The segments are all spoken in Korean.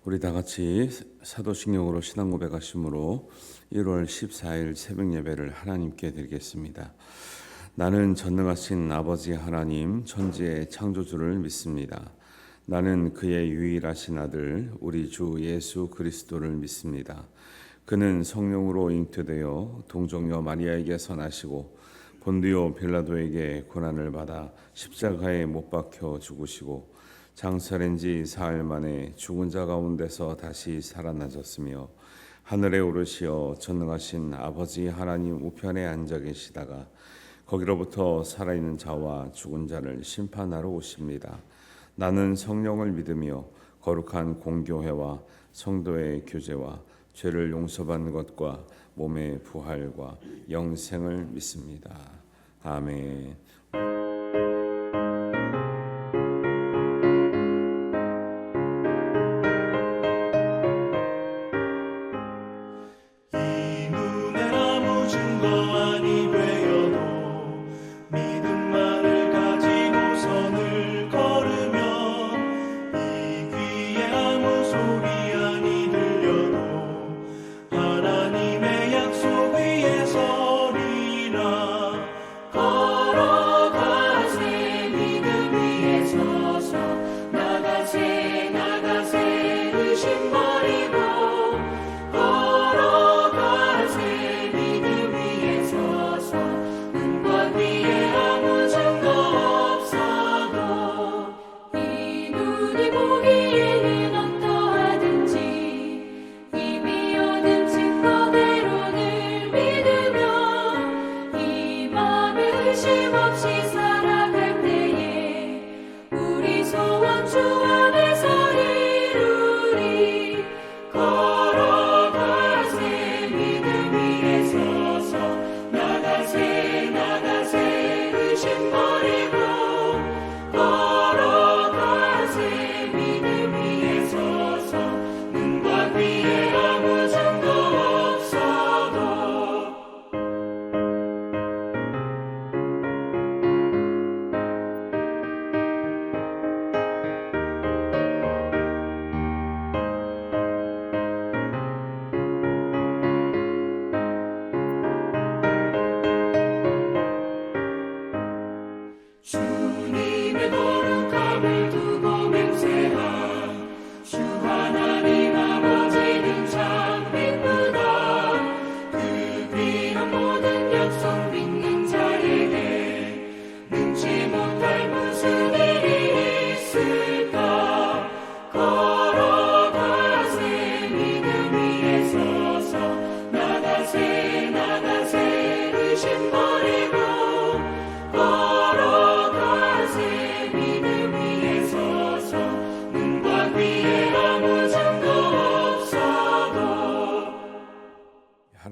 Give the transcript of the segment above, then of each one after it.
우리 다 같이 사도신경으로 신앙 고백하심으로 1월 14일 새벽 예배를 하나님께 드리겠습니다. 나는 전능하신 아버지 하나님 천지의 창조주를 믿습니다. 나는 그의 유일하신 아들 우리 주 예수 그리스도를 믿습니다. 그는 성령으로 잉태되어 동정녀 마리아에게서 나시고 본디오 빌라도에게 고난을 받아 십자가에 못 박혀 죽으시고 장사된 지 사흘 만에 죽은 자 가운데서 다시 살아나셨으며 하늘에 오르시어 전능하신 아버지 하나님 우편에 앉아 계시다가 거기로부터 살아있는 자와 죽은 자를 심판하러 오십니다. 나는 성령을 믿으며 거룩한 공교회와 성도의 교제와 죄를 용서받는 것과 몸의 부활과 영생을 믿습니다. 아멘.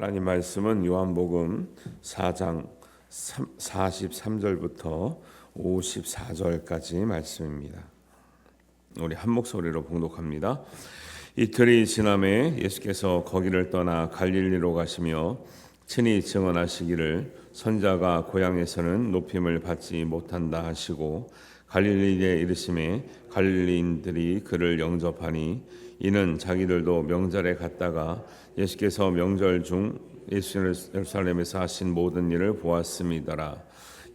하나님 말씀은 요한복음 4장 43절부터 54절까지 말씀입니다. 우리 한 목소리로 봉독합니다. 이틀이 지남에 예수께서 거기를 떠나 갈릴리로 가시며 친히 증언하시기를 선자가 고향에서는 높임을 받지 못한다 하시고 갈릴리에 이르심에 갈릴리인들이 그를 영접하니 이는 자기들도 명절에 갔다가 예수께서 명절 중 예루살렘에서 하신 모든 일을 보았음이더라.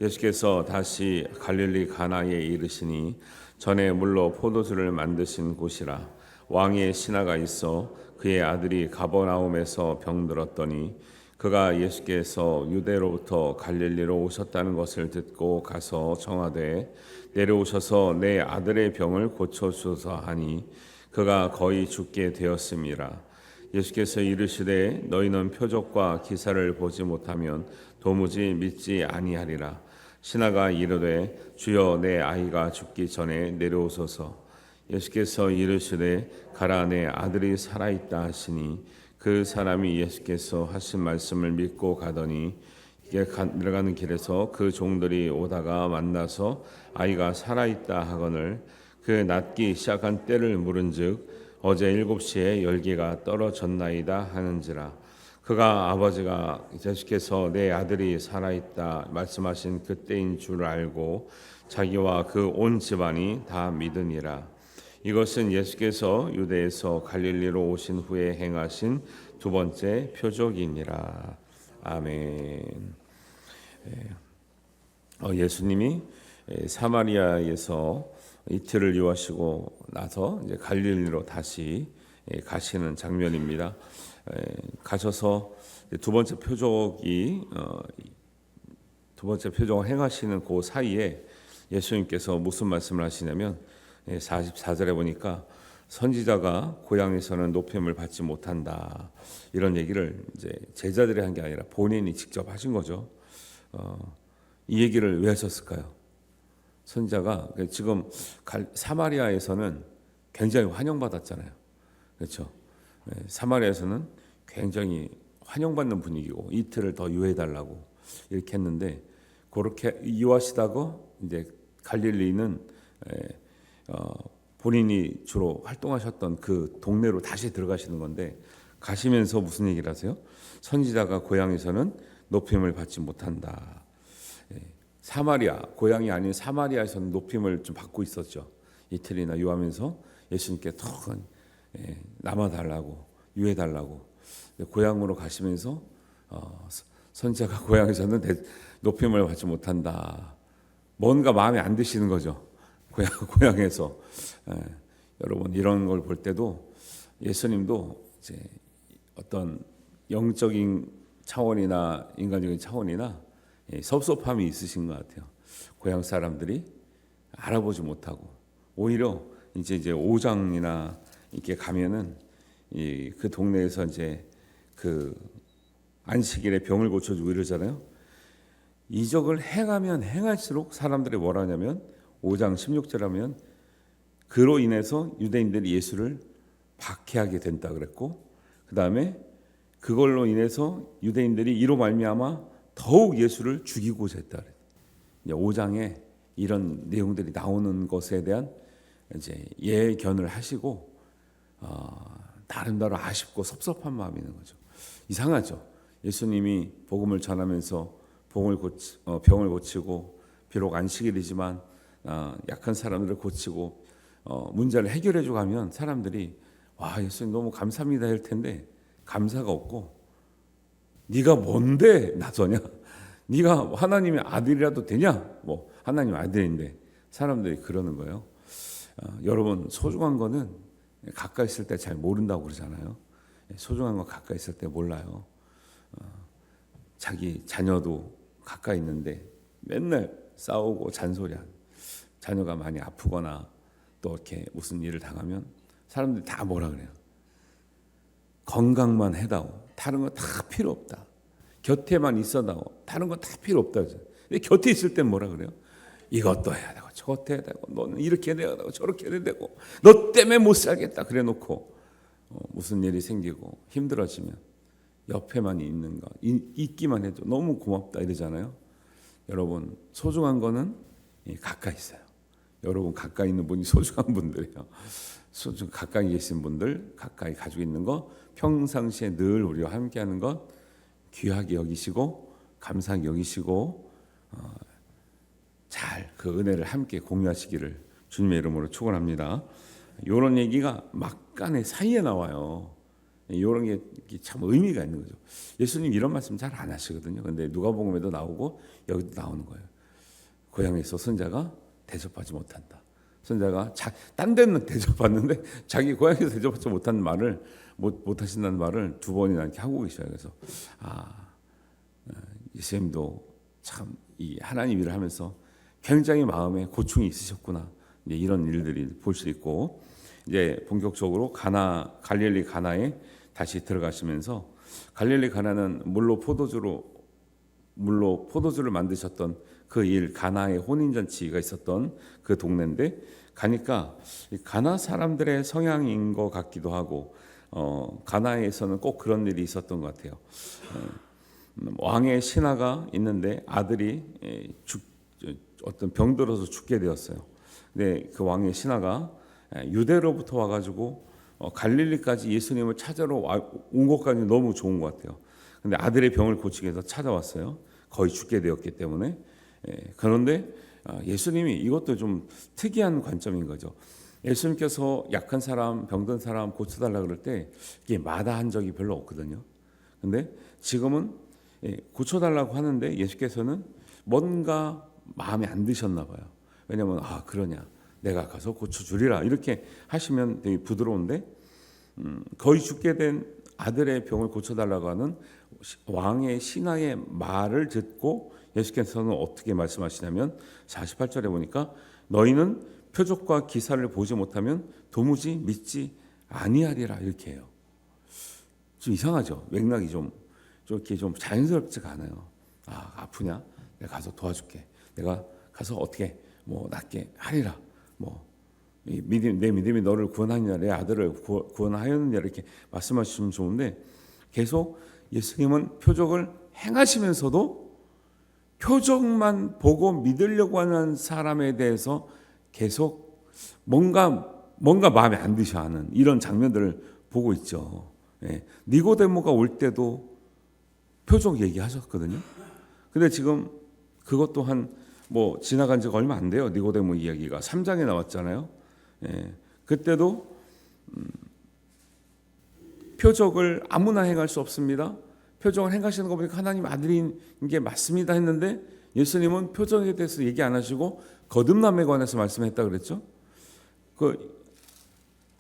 예수께서 다시 갈릴리 가나에 이르시니 전에 물로 포도주를 만드신 곳이라. 왕의 신하가 있어 그의 아들이 가버나움에서 병들었더니 그가 예수께서 유대로부터 갈릴리로 오셨다는 것을 듣고 가서 청하되 내려오셔서 내 아들의 병을 고쳐주소서 하니 그가 거의 죽게 되었음이라. 예수께서 이르시되 너희는 표적과 기사를 보지 못하면 도무지 믿지 아니하리라. 신하가 이르되 주여 내 아이가 죽기 전에 내려오소서. 예수께서 이르시되 가라 내 아들이 살아있다 하시니 그 사람이 예수께서 하신 말씀을 믿고 가더니 내려가는 길에서 그 종들이 오다가 만나서 아이가 살아있다 하거늘 그 낫기 시작한 때를 물은즉 어제 7시에 열기가 떨어졌나이다 하는지라. 그가 아버지가 예수께서 내 아들이 살아있다 말씀하신 그때인 줄 알고 자기와 그 온 집안이 다 믿으니라. 이것은 예수께서 유대에서 갈릴리로 오신 후에 행하신 두 번째 표적이니라. 아멘. 예수님이 사마리아에서 이틀을 유하시고 나서 이제 갈릴리로 다시 가시는 장면입니다. 가셔서 두 번째 표적을 행하시는 그 사이에 예수님께서 무슨 말씀을 하시냐면 44절에 보니까 선지자가 고향에서는 높임을 받지 못한다, 이런 얘기를 이제 제자들이 한 게 아니라 본인이 직접 하신 거죠. 이 얘기를 왜 하셨을까요? 선지자가 지금 사마리아에서는 굉장히 환영받았잖아요. 그렇죠? 사마리아에서는 굉장히 환영받는 분위기고 이틀을 더 유해달라고 이렇게 했는데, 그렇게 유하시다고 이제 갈릴리는 본인이 주로 활동하셨던 그 동네로 다시 들어가시는 건데, 가시면서 무슨 얘기를 하세요? 선지자가 고향에서는 높임을 받지 못한다. 사마리아, 고향이 아닌 사마리아에서는 높임을 좀 받고 있었죠. 이틀이나 유하면서 예수님께 더 남아달라고, 유해달라고. 고향으로 가시면서 선지자가 고향에서는 높임을 받지 못한다. 뭔가 마음에 안 드시는 거죠. 고향에서. 여러분, 이런 걸 볼 때도 예수님도 이제 어떤 영적인 차원이나 인간적인 차원이나 섭섭함이 있으신 것 같아요. 고향 사람들이 알아보지 못하고, 오히려 이제 오장이나 이렇게 가면은 그 동네에서 이제 그 안식일에 병을 고쳐주고 이러잖아요. 이적을 행하면 행할수록 사람들이 뭐라 하냐면 5장 16절 하면 그로 인해서 유대인들이 예수를 박해하게 된다 그랬고, 그 다음에 그걸로 인해서 유대인들이 이로 말미암아 더욱 예수를 죽이고자 했다. 5장에 이런 내용들이 나오는 것에 대한 이제 예견을 하시고 나름대로 아쉽고 섭섭한 마음이 있는 거죠. 이상하죠. 예수님이 복음을 전하면서 병을 고치고, 비록 안식일이지만 약한 사람들을 고치고 문제를 해결해주고 하면 사람들이 와, 예수님 너무 감사합니다 할 텐데, 감사가 없고 네가 뭔데 나서냐? 네가 하나님의 아들이라도 되냐? 뭐 하나님 아들인데 사람들이 그러는 거예요. 여러분, 소중한 거는 가까이 있을 때 잘 모른다고 그러잖아요. 소중한 거 가까이 있을 때 몰라요. 자기 자녀도 가까이 있는데 맨날 싸우고 잔소리한, 자녀가 많이 아프거나 또 이렇게 무슨 일을 당하면 사람들이 다 뭐라 그래요? 건강만 해다오. 다른 거 다 필요 없다. 곁에만 있어다오. 다른 거 다 필요 없다. 근데 곁에 있을 땐 뭐라 그래요? 이것도 해야 되고 저것도 해야 되고 너는 이렇게 해야 되고 저렇게 해야 되고 너 때문에 못 살겠다 그래 놓고 무슨 일이 생기고 힘들어지면 옆에만 있는 거, 있기만 해도 너무 고맙다 이러잖아요. 여러분, 소중한 거는 가까이 있어요. 여러분 가까이 있는 분이 소중한 분들이에요. 가까이 계신 분들, 가까이 가지고 있는 거, 평상시에 늘 우리와 함께하는 것 귀하게 여기시고 감사하게 여기시고 잘 그 은혜를 함께 공유하시기를 주님의 이름으로 축원합니다. 이런 얘기가 막간의 사이에 나와요. 이런 게 참 의미가 있는 거죠. 예수님 이런 말씀 잘 안 하시거든요. 근데 누가복음에도 나오고 여기도 나오는 거예요. 고향에서 선자가 대접하지 못한다. 선자가 딴 데는 대접받는데 자기 고향에서 대접받지 못한 말을 못 하신다는 말을 두 번이나 이렇게 하고 계셔요. 그래서 예수님도 참 이 하나님 일을 하면서 굉장히 마음에 고충이 있으셨구나. 이제 이런 일들이 볼 수 있고, 이제 본격적으로 갈릴리 가나에 다시 들어가시면서, 갈릴리 가나는 물로 포도주를 만드셨던 그 일, 가나의 혼인잔치가 있었던 그 동네인데, 가니까 가나 사람들의 성향인 것 같기도 하고, 가나에서는 꼭 그런 일이 있었던 것 같아요. 왕의 신하가 있는데 아들이 어떤 병들어서 죽게 되었어요. 근데 그 왕의 신하가 유대로부터 와가지고 갈릴리까지 예수님을 찾으러 온 것까지 너무 좋은 것 같아요. 근데 아들의 병을 고치기 위해서 찾아왔어요. 거의 죽게 되었기 때문에. 그런데 예수님이 이것도 좀 특이한 관점인 거죠. 예수님께서 약한 사람, 병든 사람 고쳐달라 그럴 때 이게 마다한 적이 별로 없거든요. 근데 지금은 고쳐달라고 하는데 예수께서는 뭔가 마음에 안 드셨나 봐요. 왜냐하면 그러냐, 내가 가서 고쳐주리라 이렇게 하시면 되게 부드러운데 거의 죽게 된 아들의 병을 고쳐달라고 하는 왕의 신하의 말을 듣고 예수께서는 어떻게 말씀하시냐면 48절에 보니까 너희는 표적과 기사를 보지 못하면 도무지 믿지 아니하리라 이렇게 해요. 좀 이상하죠. 맥락이 좀 이렇게 좀 자연스럽지가 않아요. 아프냐? 내가 가서 도와줄게. 내가 가서 어떻게 낫게 하리라. 내 믿음이 너를 구원하느냐, 내 아들을 구원하였느냐 이렇게 말씀하시면 좋은데 계속 예수님은 표적을 행하시면서도 표적만 보고 믿으려고 하는 사람에 대해서 계속 뭔가 마음에 안 드셔 하는 이런 장면들을 보고 있죠. 니고데모가 올 때도 표적 얘기하셨거든요. 근데 지금 그것 또한 지나간 지가 얼마 안 돼요. 니고데모 이야기가 3장에 나왔잖아요. 그때도 표적을 아무나 행할 수 없습니다. 표적을 행하시는 거 보니까 하나님 아들인 게 맞습니다 했는데 예수님은 표적에 대해서 얘기 안 하시고 거듭남에 관해서 말씀했다 그랬죠.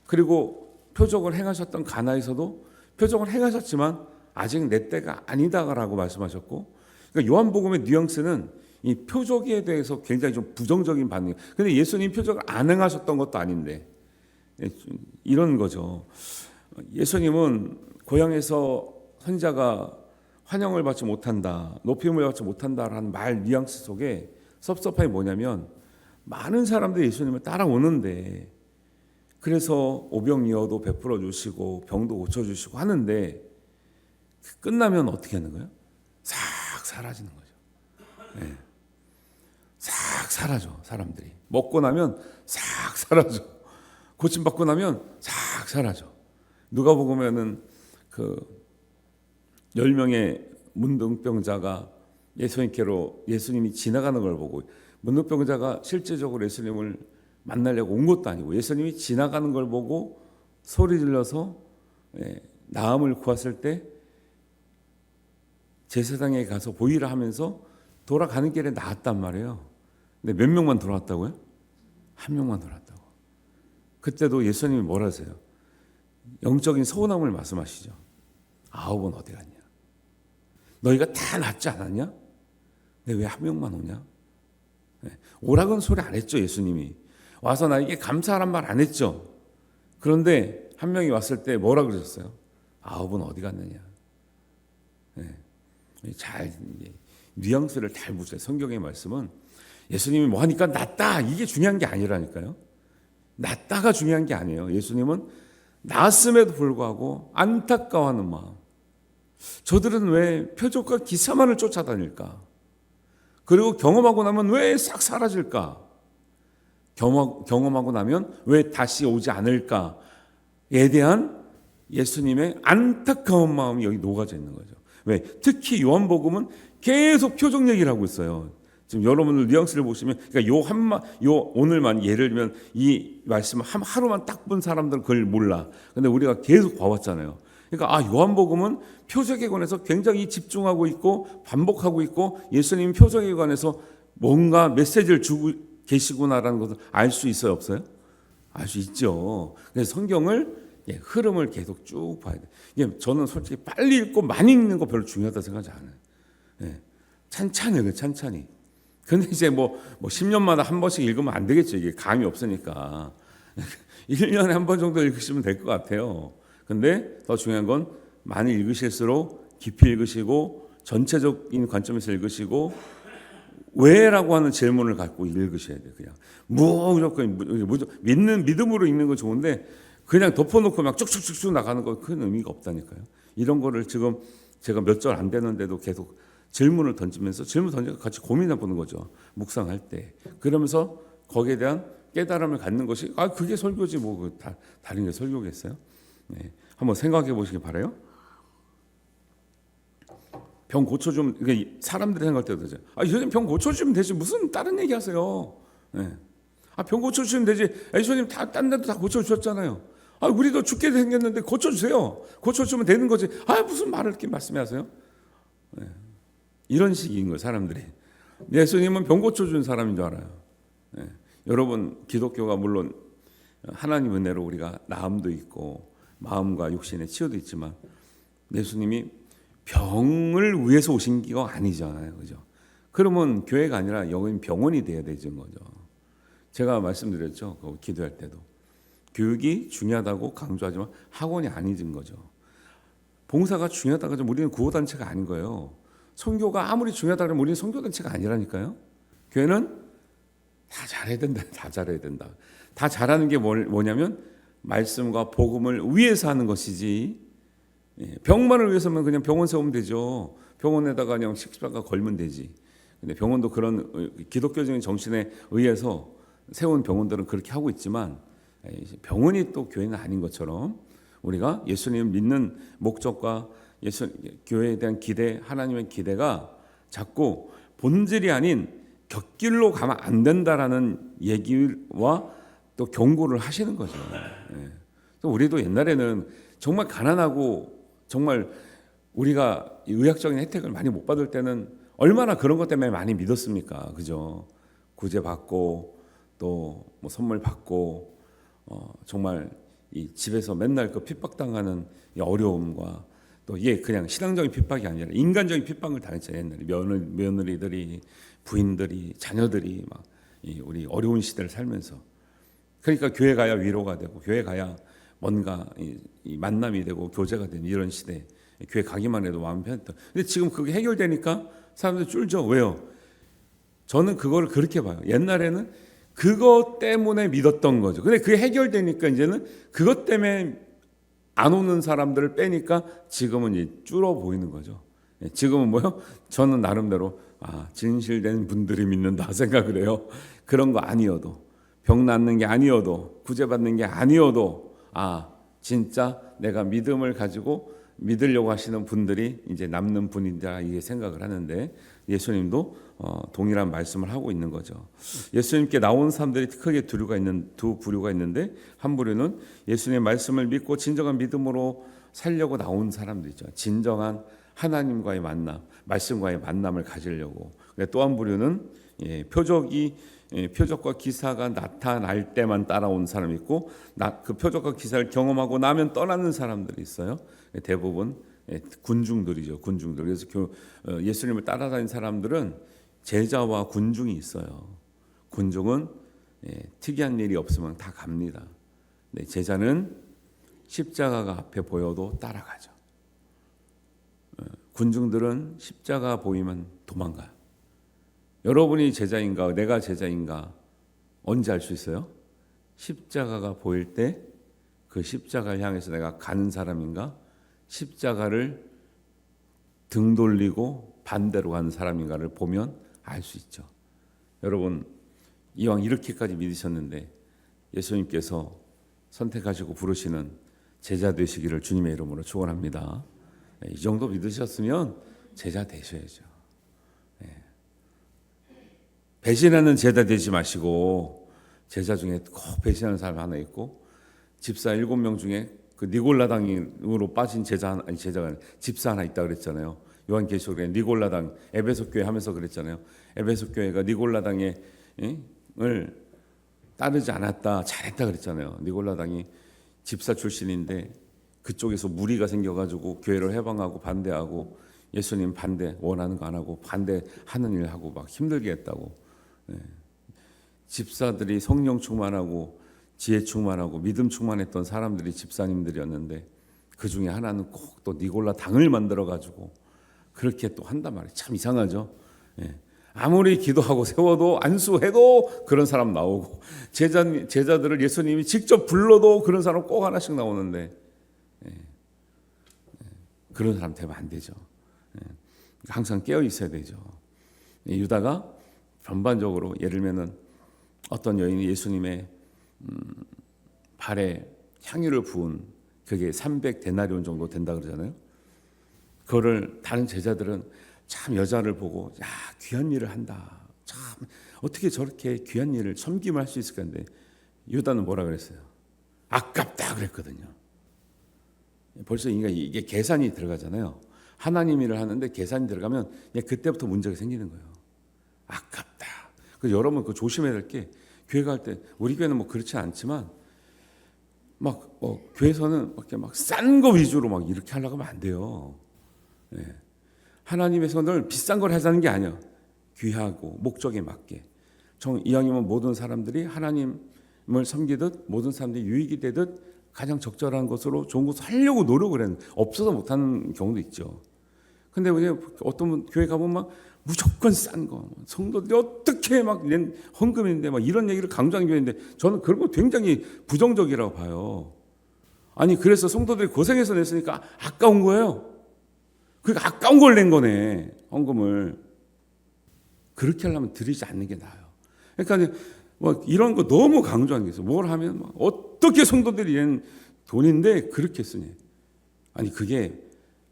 그리고 표적을 행하셨던 가나에서도 표적을 행하셨지만 아직 내 때가 아니다라고 말씀하셨고, 그러니까 요한복음의 뉘앙스는 이 표적에 대해서 굉장히 좀 부정적인 반응. 근데 예수님 표적을 안 행하셨던 것도 아닌데 이런 거죠. 예수님은 고향에서 선자가 환영을 받지 못한다, 높임을 받지 못한다라는 말 뉘앙스 속에 섭섭함이 뭐냐면 많은 사람들이 예수님을 따라오는데 그래서 오병이어도 베풀어 주시고 병도 고쳐주시고 하는데 끝나면 어떻게 하는 거예요? 싹 사라지는 거죠. 싹 사라져. 사람들이 먹고 나면 싹 사라져. 고침받고 나면 싹 사라져. 누가복음에는 10명의 문둥병자가 예수님이 지나가는 걸 보고, 문둥병자가 실제적으로 예수님을 만나려고 온 것도 아니고 예수님이 지나가는 걸 보고 소리 질러서 나음을 구했을 때 제사장에 가서 보이라 하면서 돌아가는 길에 나았단 말이에요. 근데 몇 명만 돌아왔다고요? 한 명만 돌아왔다고. 그때도 예수님이 뭐라 하세요? 영적인 서운함을 말씀하시죠. 9은 어디 갔냐? 너희가 다 낫지 않았냐? 근데 왜 한 명만 오냐? 오라고는 소리 안 했죠. 예수님이 와서 나에게 감사하란 말 안 했죠. 그런데 한 명이 왔을 때 뭐라 그러셨어요? 9은 어디 갔느냐? 잘 뉘앙스를 잘 보세요. 성경의 말씀은 예수님이 뭐 하니까 낫다 이게 중요한 게 아니라니까요. 낫다가 중요한 게 아니에요. 예수님은 나았음에도 불구하고 안타까워하는 마음. 저들은 왜 표적과 기사만을 쫓아다닐까? 그리고 경험하고 나면 왜 싹 사라질까? 경험하고 나면 왜 다시 오지 않을까에 대한 예수님의 안타까운 마음이 여기 녹아져 있는 거죠. 왜? 특히 요한복음은 계속 표적 얘기를 하고 있어요. 지금 여러분들 뉘앙스를 보시면, 그러니까 오늘만 예를 들면 이 말씀을 하루만 딱 본 사람들은 그걸 몰라. 근데 우리가 계속 봐왔잖아요. 그러니까 요한복음은 표적에 관해서 굉장히 집중하고 있고 반복하고 있고 예수님 표적에 관해서 뭔가 메시지를 주고 계시구나라는 것을 알 수 있어요, 없어요? 알 수 있죠. 그래서 성경을 흐름을 계속 쭉 봐야 돼. 저는 솔직히 빨리 읽고 많이 읽는 거 별로 중요하다 생각하지 않아요. 찬찬히 찬찬히. 근데 이제 10년마다 한 번씩 읽으면 안 되겠죠. 이게 감이 없으니까. 1년에 한 번 정도 읽으시면 될 것 같아요. 근데 더 중요한 건 많이 읽으실수록 깊이 읽으시고 전체적인 관점에서 읽으시고 왜라고 하는 질문을 갖고 읽으셔야 돼요. 그냥 무조건 믿음으로 읽는 건 좋은데 그냥 덮어놓고 막 쭉쭉쭉쭉 나가는 건 큰 의미가 없다니까요. 이런 거를 지금 제가 몇 절 안 되는데도 계속 질문을 던지면서 같이 고민해 보는 거죠. 묵상할 때. 그러면서 거기에 대한 깨달음을 갖는 것이 그게 설교지 다른 게 설교겠어요? 한번 생각해 보시기 바라요. 병 고쳐주면, 사람들이 생각할 때도 되죠. 선생님 병 고쳐주면 되지 무슨 다른 얘기 하세요. 병 고쳐주시면 되지. 예수님 딴 데도 다 고쳐주셨잖아요. 우리도 죽게 생겼는데 고쳐주세요. 고쳐주면 되는 거지. 무슨 말을 이렇게 말씀하세요? 이런 식인 거예요, 사람들이. 예수님은 병 고쳐준 사람인 줄 알아요. 여러분, 기독교가 물론 하나님 은혜로 우리가 나음도 있고 마음과 육신의 치유도 있지만 예수님이 병을 위해서 오신 게 아니잖아요, 그죠? 그러면 교회가 아니라 여긴 병원이 돼야 되는 거죠. 제가 말씀드렸죠, 기도할 때도 교육이 중요하다고 강조하지만 학원이 아니진 거죠. 봉사가 중요하다고 하지만 우리는 구호단체가 아닌 거예요. 선교가 아무리 중요하다 그러면 우리는 선교단체가 아니라니까요. 교회는 다 잘해야 된다. 다 잘해야 된다. 다 잘하는 게 뭐냐면 말씀과 복음을 위해서 하는 것이지, 병만을 위해서면 그냥 병원 세우면 되죠. 병원에다가 그냥 십자가 걸면 되지. 근데 병원도 그런 기독교적인 정신에 의해서 세운 병원들은 그렇게 하고 있지만 병원이 또 교회는 아닌 것처럼 우리가 예수님을 믿는 목적과 교회에 대한 기대, 하나님의 기대가 자꾸 본질이 아닌 곁길로 가면 안 된다라는 얘기와 또 경고를 하시는 거죠. 우리도 옛날에는 정말 가난하고 정말 우리가 의학적인 혜택을 많이 못 받을 때는 얼마나 그런 것 때문에 많이 믿었습니까? 그죠? 구제 받고 또 뭐 선물 받고 정말 이 집에서 맨날 그 핍박당하는 이 어려움과 또 이게 그냥 신앙적인 핍박이 아니라 인간적인 핍박을 당했잖아요. 옛날에 며느리들이, 부인들이, 자녀들이 막 우리 어려운 시대를 살면서, 그러니까 교회 가야 위로가 되고 교회 가야 뭔가 이 만남이 되고 교제가 되는 이런 시대, 교회 가기만 해도 마음이 편했다. 근데 지금 그게 해결되니까 사람들 쫄죠. 왜요? 저는 그걸 그렇게 봐요. 옛날에는 그것 때문에 믿었던 거죠. 근데 그게 해결되니까 이제는 그것 때문에 안 오는 사람들을 빼니까 지금은 이제 줄어 보이는 거죠. 지금은 뭐요? 저는 나름대로 진실된 분들이 믿는다 생각을 해요. 그런 거 아니어도, 병 낫는 게 아니어도, 구제받는 게 아니어도 진짜 내가 믿음을 가지고 믿으려고 하시는 분들이 이제 남는 분이다, 이게 생각을 하는데 예수님도 동일한 말씀을 하고 있는 거죠. 예수님께 나온 사람들이 크게 두 부류가 있는데, 한 부류는 예수님의 말씀을 믿고 진정한 믿음으로 살려고 나온 사람들이죠. 진정한 하나님과의 만남, 말씀과의 만남을 가지려고. 또 한 부류는 표적과 기사가 나타날 때만 따라온 사람이 있고, 그 표적과 기사를 경험하고 나면 떠나는 사람들이 있어요. 대부분 군중들이죠. 군중들. 그래서 예수님을 따라다니는 사람들은 제자와 군중이 있어요. 군중은 특이한 일이 없으면 다 갑니다. 제자는 십자가가 앞에 보여도 따라가죠. 군중들은 십자가 보이면 도망가요. 여러분이 제자인가, 내가 제자인가 언제 알 수 있어요? 십자가가 보일 때 그 십자가를 향해서 내가 가는 사람인가, 십자가를 등 돌리고 반대로 가는 사람인가를 보면 알 수 있죠. 여러분, 이왕 이렇게까지 믿으셨는데 예수님께서 선택하시고 부르시는 제자 되시기를 주님의 이름으로 축원합니다. 이 정도 믿으셨으면 제자 되셔야죠. 배신하는 제자 되지 마시고, 제자 중에 꼭 배신하는 사람 하나 있고, 집사 7명 중에 그 니골라당으로 빠진 집사 하나 있다 그랬잖아요. 요한계시록에 니골라당, 에베소 교회 하면서 그랬잖아요. 에베소 교회가 니골라당을 따르지 않았다, 잘했다 그랬잖아요. 니골라당이 집사 출신인데 그쪽에서 무리가 생겨가지고 교회를 해방하고 반대하고, 예수님 반대, 원하는 거 안 하고 반대하는 일 하고 막 힘들게 했다고. 집사들이 성령 충만하고 지혜 충만하고 믿음 충만했던 사람들이 집사님들이었는데, 그 중에 하나는 꼭 또 니골라 당을 만들어 가지고 그렇게 또 한단 말이에요. 참 이상하죠. 아무리 기도하고 세워도 안수해도 그런 사람 나오고, 제자들을 예수님이 직접 불러도 그런 사람 꼭 하나씩 나오는데, 그런 사람 되면 안 되죠. 항상 깨어 있어야 되죠. 유다가 전반적으로, 예를 들면은 어떤 여인이 예수님의 발에 향유를 부은 그게 300데나리온 정도 된다 그러잖아요. 그거를 다른 제자들은 참 여자를 보고, 야, 귀한 일을 한다, 참 어떻게 저렇게 귀한 일을 섬김을 할 수 있을까 했는데 유다는 뭐라 그랬어요? 아깝다 그랬거든요. 벌써 이게 계산이 들어가잖아요. 하나님 일을 하는데 계산이 들어가면 그때부터 문제가 생기는 거예요. 아깝다. 그래서 여러분 조심해야 될 게, 교회 갈 때, 우리 교회는 뭐 그렇지 않지만 막 교회에서는 막 싼 거 위주로 막 이렇게 하려고 하면 안 돼요. 하나님에서 늘 비싼 걸 하자는 게 아니야. 귀하고 목적에 맞게. 이왕이면 모든 사람들이 하나님을 섬기듯, 모든 사람들이 유익이 되듯 가장 적절한 것으로 좋은 것을 하려고 노력을 했는데 없어서 못하는 경우도 있죠. 근데 어떤 분 교회 가보면 막 무조건 싼 거, 성도들이 어떻게 막 낸 헌금인데 막 이런 얘기를 강조하는 교회인데, 저는 그런 거 굉장히 부정적이라고 봐요. 아니 그래서 성도들이 고생해서 냈으니까 아까운 거예요. 그러니까 아까운 걸 낸 거네, 헌금을. 그렇게 하려면 드리지 않는 게 나아요. 그러니까 뭐 이런 거 너무 강조하는 게 있어요. 뭘 하면 막 어떻게 성도들이 낸 돈인데 그렇게 쓰니. 아니 그게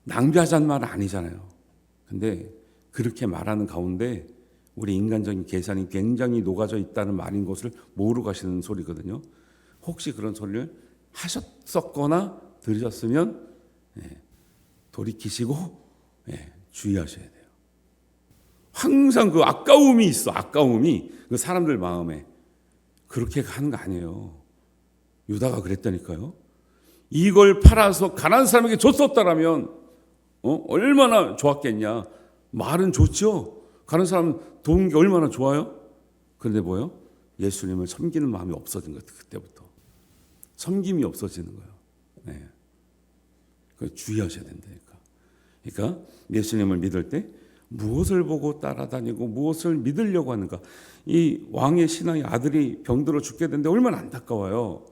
낭비하자는 말은 아니잖아요. 근데 그렇게 말하는 가운데 우리 인간적인 계산이 굉장히 녹아져 있다는 말인 것을 모르고 하시는 소리거든요. 혹시 그런 소리를 하셨었거나 들으셨으면 돌이키시고 주의하셔야 돼요. 항상 그 아까움이 있어. 아까움이 그 사람들 마음에. 그렇게 하는 거 아니에요. 유다가 그랬다니까요. 이걸 팔아서 가난한 사람에게 줬었다라면 얼마나 좋았겠냐. 말은 좋죠. 가난한 사람은 도운 게 얼마나 좋아요. 그런데 뭐요? 예수님을 섬기는 마음이 없어진 거예요. 그때부터 섬김이 없어지는 거예요. 그 주의하셔야 된다니까. 그러니까 예수님을 믿을 때 무엇을 보고 따라다니고 무엇을 믿으려고 하는가. 이 왕의 신하의 아들이 병들어 죽게 되는데 얼마나 안타까워요.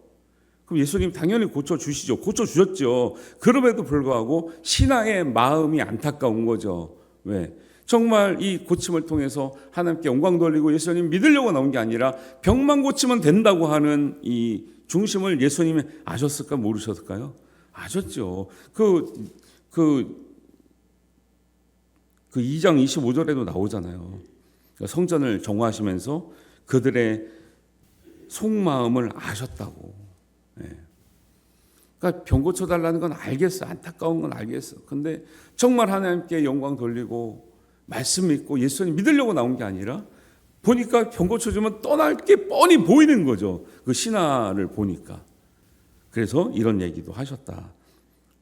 그럼 예수님 당연히 고쳐주시죠. 고쳐주셨죠. 그럼에도 불구하고 신하의 마음이 안타까운 거죠. 왜? 정말 이 고침을 통해서 하나님께 영광 돌리고 예수님 믿으려고 나온 게 아니라 병만 고치면 된다고 하는 이 중심을 예수님이 아셨을까 모르셨을까요? 아셨죠. 그 2장 25절에도 나오잖아요. 성전을 정화하시면서 그들의 속마음을 아셨다고. 그러니까 병 고쳐달라는 건 알겠어. 안타까운 건 알겠어. 근데 정말 하나님께 영광 돌리고 말씀 믿고 예수님 믿으려고 나온 게 아니라 보니까 병 고쳐주면 떠날 게 뻔히 보이는 거죠. 그 신하를 보니까. 그래서 이런 얘기도 하셨다.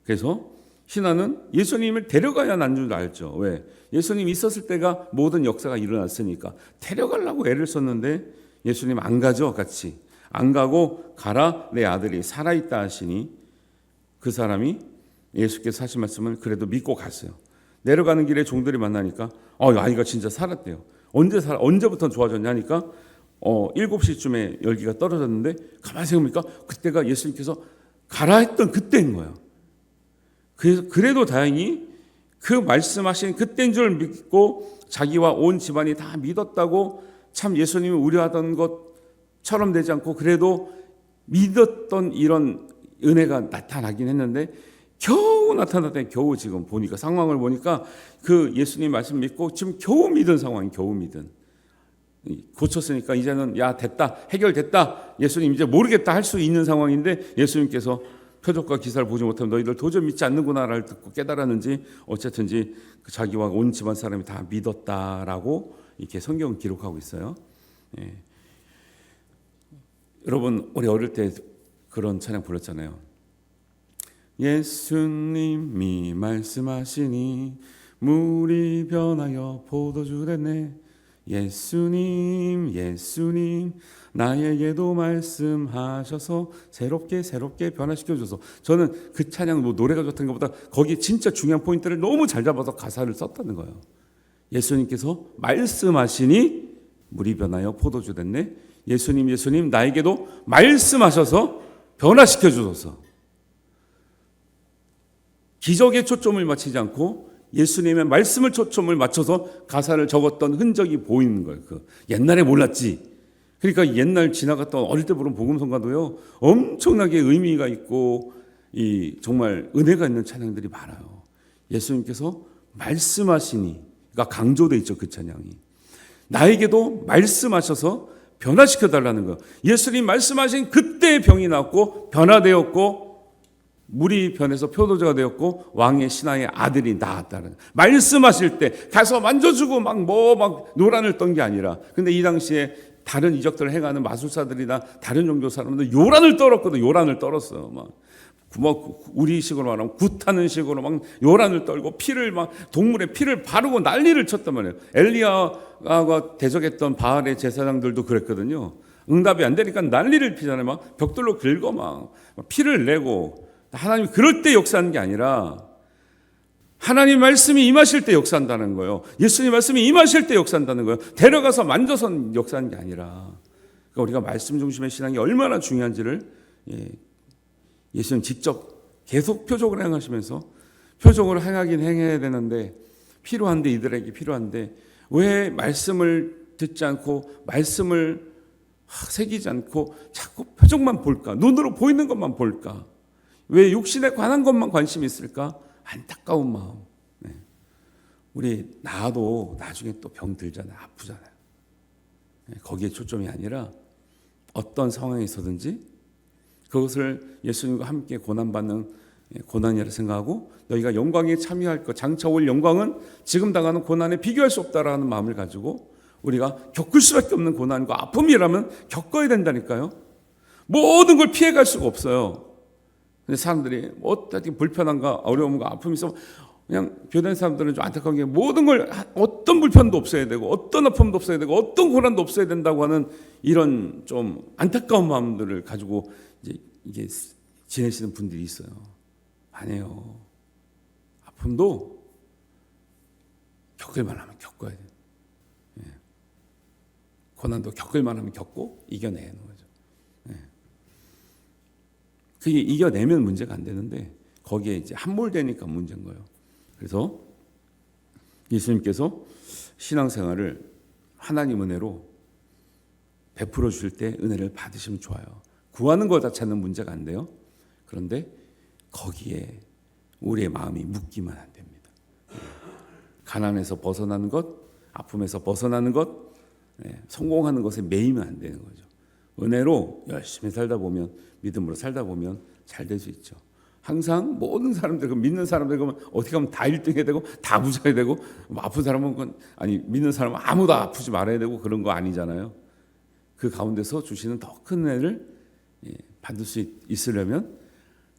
그래서 신하는 예수님을 데려가야 난 줄 알죠. 왜? 예수님 있었을 때가 모든 역사가 일어났으니까 데려가려고 애를 썼는데 예수님 안 가죠. 같이 안 가고 가라 내 아들이 살아있다 하시니 그 사람이 예수께서 하신 말씀을 그래도 믿고 갔어요. 내려가는 길에 종들이 만나니까 아이가 진짜 살았대요. 언제부터 좋아졌냐니까 7시쯤에 열기가 떨어졌는데 가만히 생각해보니까 그때가 예수님께서 가라 했던 그때인 거예요. 그래도 다행히 그 말씀하신 그때인 줄 믿고 자기와 온 집안이 다 믿었다고, 참 예수님이 우려하던 것처럼 되지 않고 그래도 믿었던 이런 은혜가 나타나긴 했는데 겨우 나타났더니 겨우 지금 보니까 상황을 보니까 그 예수님 말씀 믿고 지금 겨우 믿은 상황이 겨우 믿은. 고쳤으니까 이제는 야 됐다 해결됐다 예수님 이제 모르겠다 할 수 있는 상황인데 예수님께서 표적과 기사를 보지 못하면 너희들 도저히 믿지 않는구나를 듣고 깨달았는지 어쨌든지 자기와 온 집안 사람이 다 믿었다라고 이렇게 성경은 기록하고 있어요. 여러분 우리 어릴 때 그런 찬양 불렀잖아요. 예수님이 말씀하시니 물이 변하여 포도주 됐네. 예수님 나에게도 말씀하셔서 새롭게 변화시켜줘서. 저는 그 찬양 노래가 좋다는 것보다 거기 진짜 중요한 포인트를 너무 잘 잡아서 가사를 썼다는 거예요. 예수님께서 말씀하시니 물이 변하여 포도주 됐네. 예수님 나에게도 말씀하셔서 변화시켜주소서. 기적에 초점을 맞추지 않고 예수님의 말씀을 초점을 맞춰서 가사를 적었던 흔적이 보이는 거예요. 옛날에 몰랐지. 그러니까 옛날 지나갔던 어릴 때 부른 복음성가도요 엄청나게 의미가 있고 정말 은혜가 있는 찬양들이 많아요. 예수님께서 말씀하시니가 강조돼 있죠. 그 찬양이 나에게도 말씀하셔서 변화시켜 달라는 거예요. 예수님 말씀하신 그때 병이 낫고 변화되었고 물이 변해서 표도주가 되었고 왕의 신하의 아들이 낳았다는 거예요. 말씀하실 때 가서 만져주고 막 노란을 떤 게 아니라, 근데 이 당시에 다른 이적들을 행하는 마술사들이나 다른 종교 사람들 요란을 떨었거든. 요란을 떨었어. 막 우리식으로 말하면 굿하는 식으로 막 요란을 떨고 피를 막 동물의 피를 바르고 난리를 쳤단 말이에요. 엘리야가 대적했던 바알의 제사장들도 그랬거든요. 응답이 안 되니까 난리를 피잖아요. 막 벽돌로 긁어 막 피를 내고. 하나님이 그럴 때 역사하는 게 아니라 하나님 말씀이 임하실 때 역사한다는 거예요. 예수님 말씀이 임하실 때 역사한다는 거예요. 데려가서 만져서 역사하는 게 아니라. 그러니까 우리가 말씀 중심의 신앙이 얼마나 중요한지를 예수님 직접 계속 표적을 행하시면서, 표적을 행하긴 행해야 되는데 필요한데, 이들에게 필요한데 왜 말씀을 듣지 않고 말씀을 새기지 않고 자꾸 표적만 볼까? 눈으로 보이는 것만 볼까? 왜 육신에 관한 것만 관심이 있을까? 안타까운 마음. 우리 나도 나중에 또 병 들잖아요. 아프잖아요. 거기에 초점이 아니라 어떤 상황에 있어든지 그것을 예수님과 함께 고난받는 고난이라 생각하고, 너희가 영광에 참여할 것, 장차 올 영광은 지금 당하는 고난에 비교할 수 없다라는 마음을 가지고 우리가 겪을 수밖에 없는 고난과 아픔이라면 겪어야 된다니까요. 모든 걸 피해갈 수가 없어요. 근데 사람들이 어떻게 불편한가 어려움과 아픔이 있어 그냥 교된 사람들은 좀 안타까운 게, 모든 걸 어떤 불편도 없어야 되고 어떤 아픔도 없어야 되고 어떤 고난도 없어야 된다고 하는 이런 좀 안타까운 마음들을 가지고 이게 지내시는 분들이 있어요. 아니에요. 아픔도 겪을 만하면 겪어야 돼요. 고난도 겪을 만하면 겪고 이겨내는 거죠. 그게 이겨내면 문제가 안 되는데 거기에 이제 함몰되니까 문제인 거예요. 그래서 예수님께서 신앙생활을 하나님 은혜로 베풀어 주실 때 은혜를 받으시면 좋아요. 구하는 것 자체는 문제가 안 돼요. 그런데 거기에 우리의 마음이 묶이면 안 됩니다. 가난에서 벗어나는 것, 아픔에서 벗어나는 것, 성공하는 것에 매이면 안 되는 거죠. 은혜로 열심히 살다 보면, 믿음으로 살다 보면 잘 될 수 있죠. 항상 모든 사람들, 믿는 사람들 그러면 어떻게 하면 다 1등해야 되고 다 부자야 되고, 아픈 사람은 믿는 사람은 아무도 아프지 말아야 되고 그런 거 아니잖아요. 그 가운데서 주시는 더 큰 은혜를 받을 수 있으려면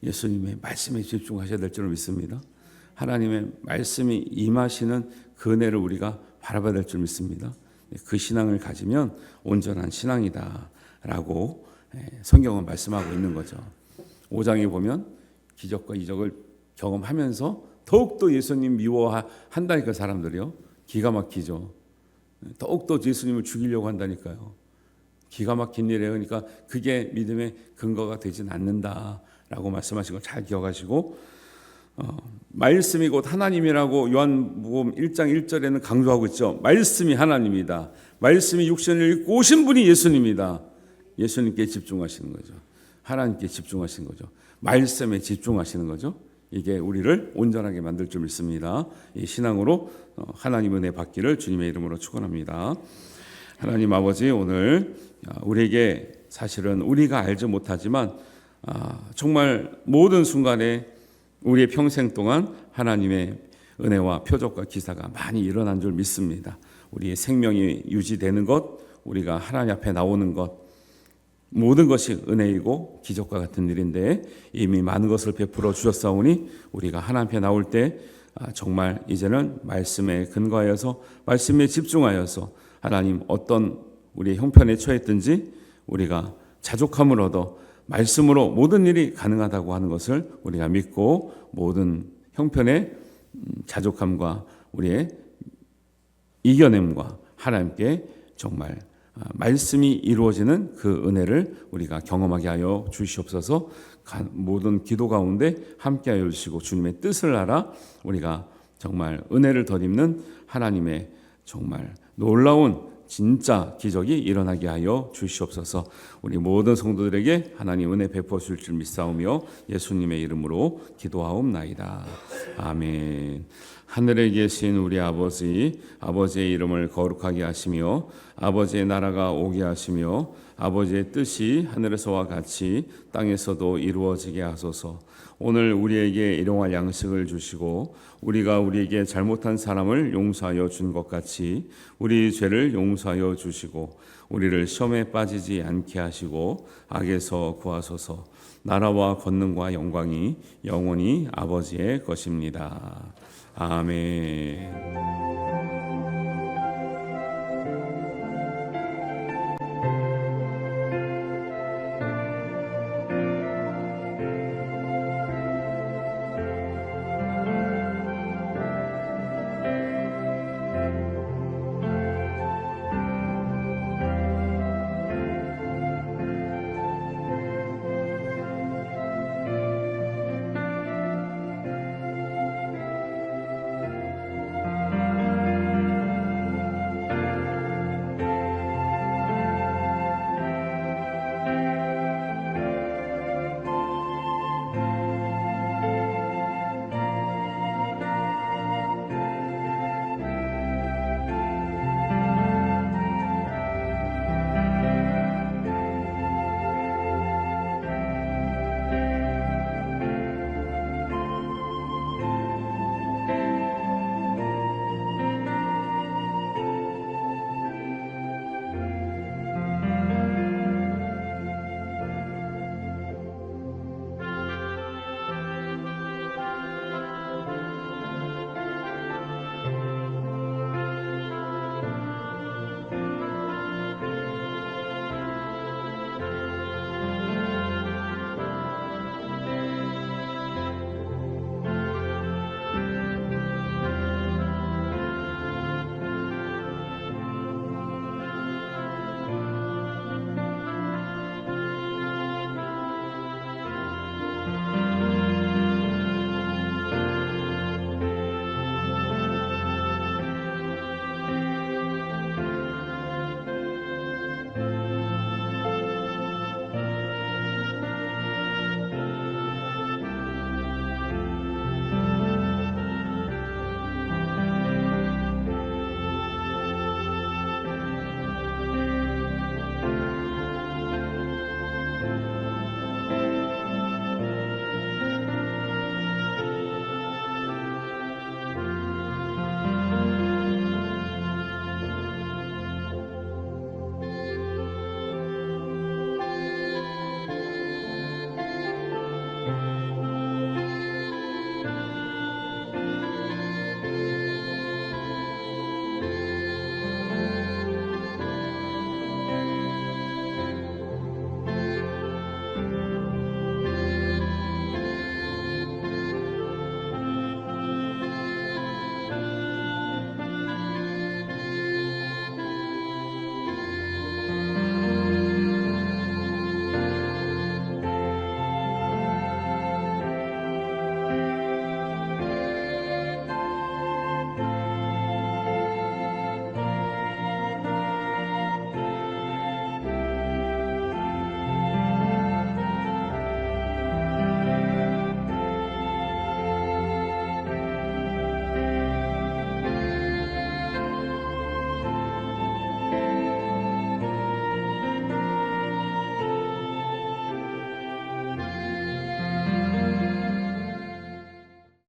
예수님의 말씀에 집중하셔야 될 줄 믿습니다. 하나님의 말씀이 임하시는 그 은혜를 우리가 바라봐야 될 줄 믿습니다. 그 신앙을 가지면 온전한 신앙이다라고 성경은 말씀하고 있는 거죠. 5장에 보면 기적과 이적을 경험하면서 더욱더 예수님 미워한다니까 사람들이요. 기가 막히죠. 더욱더 예수님을 죽이려고 한다니까요. 기가 막힌 일이에요. 그러니까 그게 믿음의 근거가 되진 않는다라고 말씀하신 걸 잘 기억하시고, 말씀이 곧 하나님이라고 요한복음 1장 1절에는 강조하고 있죠. 말씀이 하나님이다. 말씀이 육신을 입고 오신 분이 예수님이다. 예수님께 집중하시는 거죠. 하나님께 집중하시는 거죠. 말씀에 집중하시는 거죠. 이게 우리를 온전하게 만들 줄 믿습니다. 이 신앙으로 하나님 은혜 받기를 주님의 이름으로 축원합니다. 하나님 아버지, 오늘 우리에게 사실은 우리가 알지 못하지만 정말 모든 순간에 우리의 평생 동안 하나님의 은혜와 표적과 기사가 많이 일어난 줄 믿습니다. 우리의 생명이 유지되는 것, 우리가 하나님 앞에 나오는 것, 모든 것이 은혜이고 기적과 같은 일인데 이미 많은 것을 베풀어 주셨사오니 우리가 하나님 앞에 나올 때 정말 이제는 말씀에 근거하여서, 말씀에 집중하여서 하나님 어떤 우리의 형편에 처했든지 우리가 자족함을 얻어 말씀으로 모든 일이 가능하다고 하는 것을 우리가 믿고, 모든 형편의 자족함과 우리의 이겨냄과 하나님께 정말 말씀이 이루어지는 그 은혜를 우리가 경험하게 하여 주시옵소서. 모든 기도 가운데 함께 하여 주시고 주님의 뜻을 알아 우리가 정말 은혜를 덧입는 하나님의 정말 놀라운 진짜 기적이 일어나게 하여 주시옵소서. 우리 모든 성도들에게 하나님 은혜 베푸어 주실 줄 믿사오며 예수님의 이름으로 기도하옵나이다. 아멘. 하늘에 계신 우리 아버지, 아버지의 이름을 거룩하게 하시며 아버지의 나라가 오게 하시며 아버지의 뜻이 하늘에서와 같이 땅에서도 이루어지게 하소서. 오늘 우리에게 일용할 양식을 주시고 우리가 우리에게 잘못한 사람을 용서하여 준 것 같이 우리 죄를 용서하여 주시고 우리를 시험에 빠지지 않게 하시고 악에서 구하소서. 나라와 권능과 영광이 영원히 아버지의 것입니다. 아멘.